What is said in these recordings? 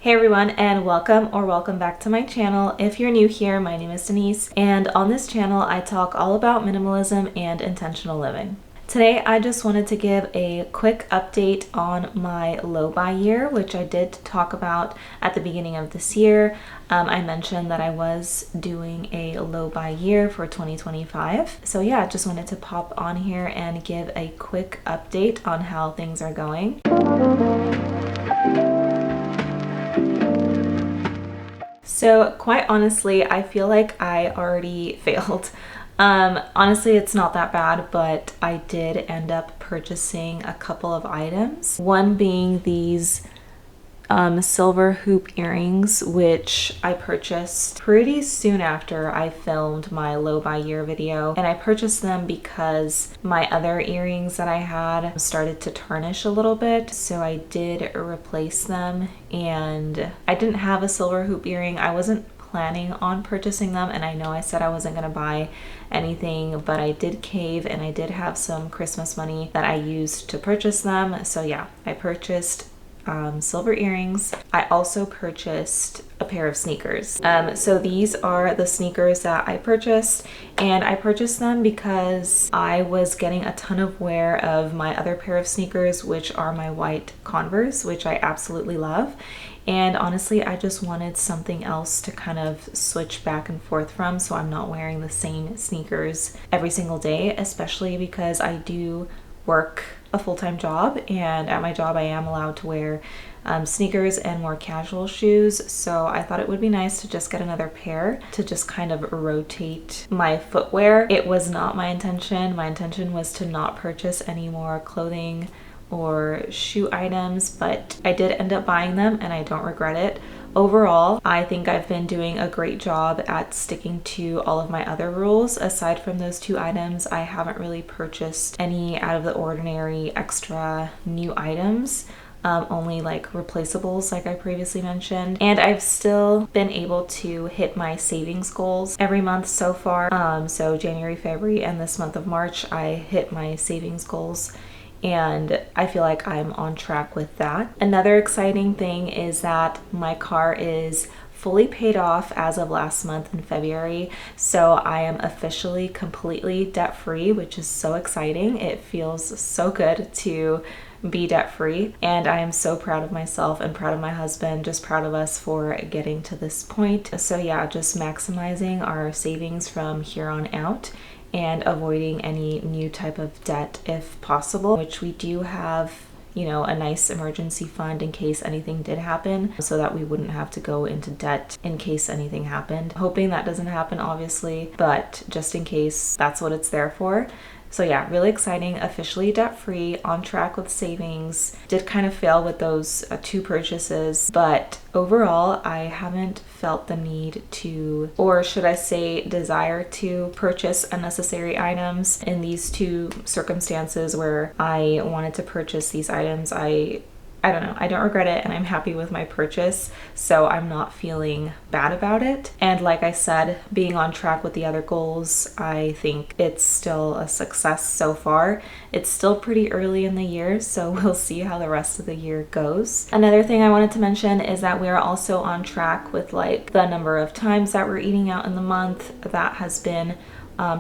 Hey everyone, and welcome back to my channel. If you're new here, my name is Denise, and on this channel I talk all about minimalism and intentional living. Today I just wanted to give a quick update on my low buy year, which I did talk about at the beginning of this year. I mentioned that I was doing a low buy year for 2025. So yeah, just wanted to pop on here and give a quick update on how things are going. So quite honestly, I feel like I already failed. Honestly, it's not that bad, but I did end up purchasing a couple of items. One being these silver hoop earrings, which I purchased pretty soon after I filmed my low buy year video. And I purchased them because my other earrings that I had started to tarnish a little bit. So I did replace them, and I didn't have a silver hoop earring. I wasn't planning on purchasing them, and I know I said I wasn't gonna buy anything, but I did cave and I did have some Christmas money that I used to purchase them. So yeah, I purchased silver earrings. I also purchased a pair of sneakers. So these are the sneakers that I purchased, and I purchased them because I was getting a ton of wear of my other pair of sneakers, which are my white Converse, which I absolutely love. And honestly, I just wanted something else to kind of switch back and forth from, so I'm not wearing the same sneakers every single day, especially because I do work a full-time job, and at my job I am allowed to wear sneakers and more casual shoes. So I thought it would be nice to just get another pair to just kind of rotate my footwear. It was not my intention. My intention was to not purchase any more clothing or shoe items, but I did end up buying them and I don't regret it. Overall, I think I've been doing a great job at sticking to all of my other rules. Aside from those two items, I haven't really purchased any out of the ordinary extra new items. Only like replaceables, like I previously mentioned. And I've still been able to hit my savings goals every month so far. So January, February, and this month of March, I hit my savings goals, and I feel like I'm on track with that. Another exciting thing is that my car is fully paid off as of last month in February. So I am officially completely debt-free, which is so exciting. It feels so good to be debt-free, and I am so proud of myself and proud of my husband, just proud of us for getting to this point. So yeah, just maximizing our savings from here on out and avoiding any new type of debt if possible, which we do have, you know, a nice emergency fund in case anything did happen, so that we wouldn't have to go into debt in case anything happened. Hoping that doesn't happen, obviously, but just in case, that's what it's there for. So yeah, really exciting, officially debt-free, on track with savings. Did kind of fail with those two purchases, but overall, I haven't felt the need to, or should I say desire to, purchase unnecessary items. In these two circumstances where I wanted to purchase these items, I don't know, I don't regret it, and I'm happy with my purchase, so I'm not feeling bad about it. And like I said, being on track with the other goals, I think it's still a success so far. It's still pretty early in the year, so we'll see how the rest of the year goes. Another thing I wanted to mention is that we are also on track with like the number of times that we're eating out in the month. That has been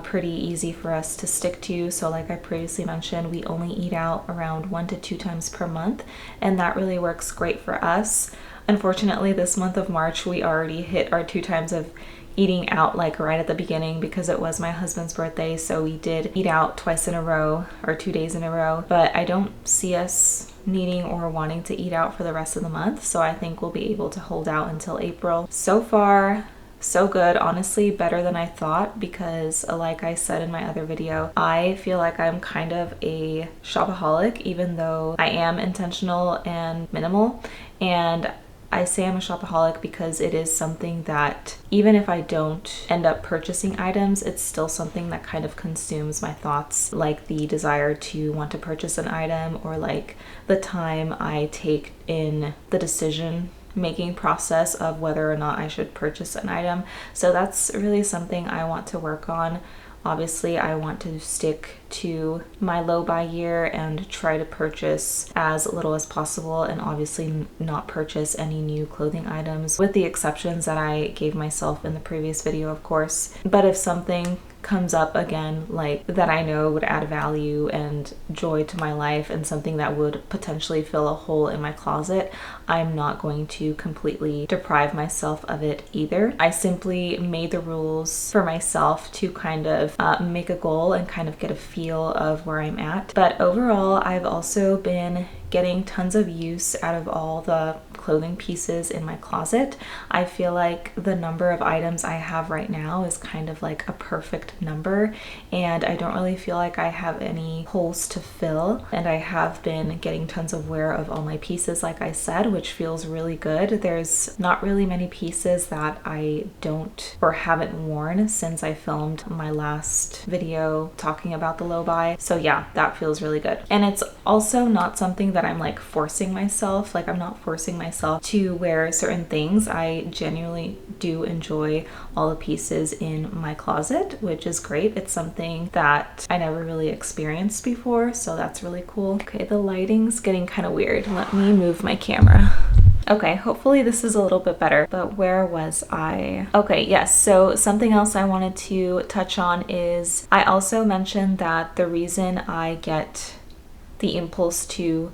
pretty easy for us to stick to. So like I previously mentioned, we only eat out around 1 to 2 times per month, and that really works great for us. Unfortunately, this month of March, we already hit our 2 times of eating out like right at the beginning because it was my husband's birthday. So we did eat out twice in a row, or 2 days in a row, but I don't see us needing or wanting to eat out for the rest of the month. So I think we'll be able to hold out until April. So far, so good, honestly, better than I thought, because like I said in my other video, I feel like I'm kind of a shopaholic, even though I am intentional and minimal. And I say I'm a shopaholic because it is something that even if I don't end up purchasing items, it's still something that kind of consumes my thoughts, like the desire to want to purchase an item, or like the time I take in the decision making process of whether or not I should purchase an item. So that's really something I want to work on Obviously, I want to stick to my low buy year and try to purchase as little as possible, and obviously not purchase any new clothing items, with the exceptions that I gave myself in the previous video, of course. But if something comes up again, like that I know would add value and joy to my life and something that would potentially fill a hole in my closet, I'm not going to completely deprive myself of it either. I simply made the rules for myself to kind of make a goal and kind of get a feel of where I'm at. But overall, I've also been getting tons of use out of all the clothing pieces in my closet. I feel like the number of items I have right now is kind of like a perfect number, and I don't really feel like I have any holes to fill, and I have been getting tons of wear of all my pieces, like I said, which feels really good. There's not really many pieces that I don't or haven't worn since I filmed my last video talking about the low buy. So yeah, that feels really good. And it's also not something that I'm like forcing myself, like I'm not forcing myself to wear certain things. I genuinely do enjoy all the pieces in my closet, which is great. It's something that I never really experienced before, so that's really cool. Okay, the lighting's getting kind of weird. Let me move my camera. Okay, hopefully this is a little bit better, but where was I? Okay, yes, so something else I wanted to touch on is I also mentioned that the reason I get the impulse to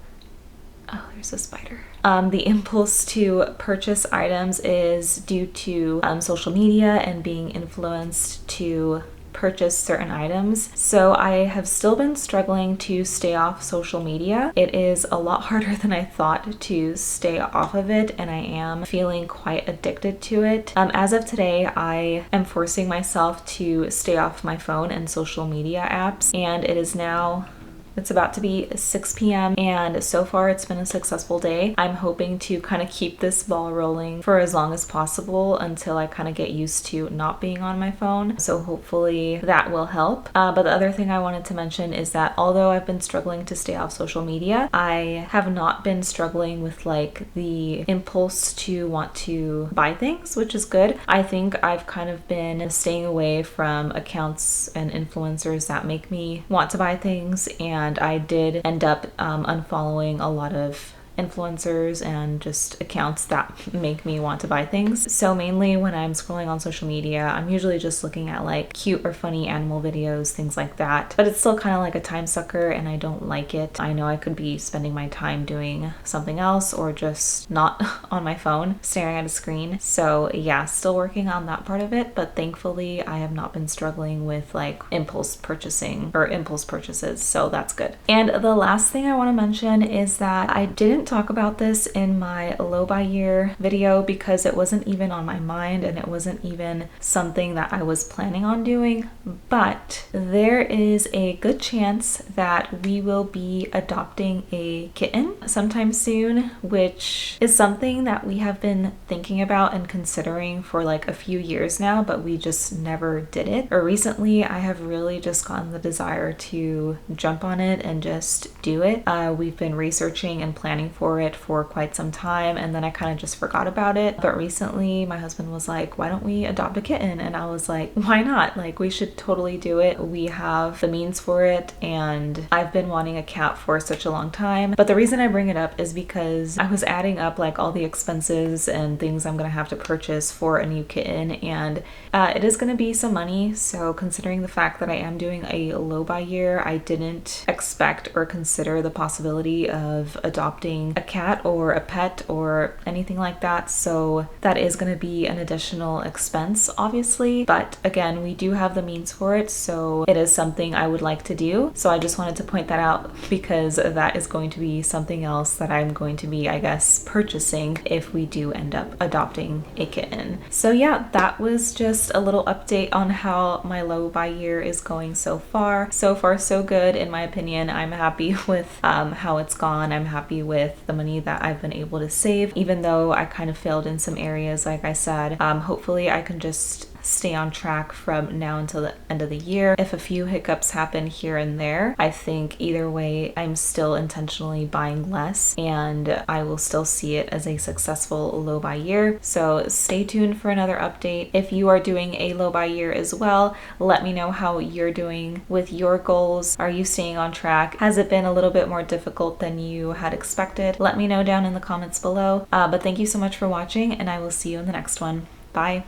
there's a spider. The impulse to purchase items is due to social media and being influenced to purchase certain items. So I have still been struggling to stay off social media. It is a lot harder than I thought to stay off of it, and I am feeling quite addicted to it. As of today, I am forcing myself to stay off my phone and social media apps, and it is now It's about to be 6 p.m. and so far it's been a successful day. I'm hoping to kind of keep this ball rolling for as long as possible until I kind of get used to not being on my phone. So hopefully that will help. But the other thing I wanted to mention is that although I've been struggling to stay off social media, I have not been struggling with like the impulse to want to buy things, which is good. I think I've kind of been staying away from accounts and influencers that make me want to buy things, and I did end up unfollowing a lot of influencers and just accounts that make me want to buy things. So mainly when I'm scrolling on social media, I'm usually just looking at like cute or funny animal videos, things like that. But it's still kind of like a time sucker and I don't like it. I know I could be spending my time doing something else or just not on my phone, staring at a screen. So yeah, still working on that part of it, but thankfully I have not been struggling with like impulse purchasing or impulse purchases, so that's good. And the last thing I want to mention is that I didn't talk about this in my low buy year video because it wasn't even on my mind and it wasn't even something that I was planning on doing, but there is a good chance that we will be adopting a kitten sometime soon, which is something that we have been thinking about and considering for like a few years now, but we just never did it. Or recently I have really just gotten the desire to jump on it and just do it. We've been researching and planning for it for quite some time, and then I kind of just forgot about it. But recently my husband was like, why don't we adopt a kitten? And I was like, why not? Like, we should totally do it. We have the means for it, and I've been wanting a cat for such a long time. But the reason I bring it up is because I was adding up like all the expenses and things I'm gonna have to purchase for a new kitten, and it is gonna be some money. So considering the fact that I am doing a low buy year, I didn't expect or consider the possibility of adopting a cat or a pet or anything like that. So that is going to be an additional expense, obviously. But again, we do have the means for it, so it is something I would like to do. So I just wanted to point that out because that is going to be something else that I'm going to be, I guess, purchasing if we do end up adopting a kitten. So yeah, that was just a little update on how my low buy year is going so far. So far, so good in my opinion. I'm happy with how it's gone. I'm happy with the money that I've been able to save, even though I kind of failed in some areas, like I said. Hopefully I can just stay on track from now until the end of the year. If a few hiccups happen here and there, I think either way, I'm still intentionally buying less and I will still see it as a successful low buy year. So stay tuned for another update. If you are doing a low buy year as well, let me know how you're doing with your goals. Are you staying on track? Has it been a little bit more difficult than you had expected? Let me know down in the comments below. But thank you so much for watching, and I will see you in the next one. Bye.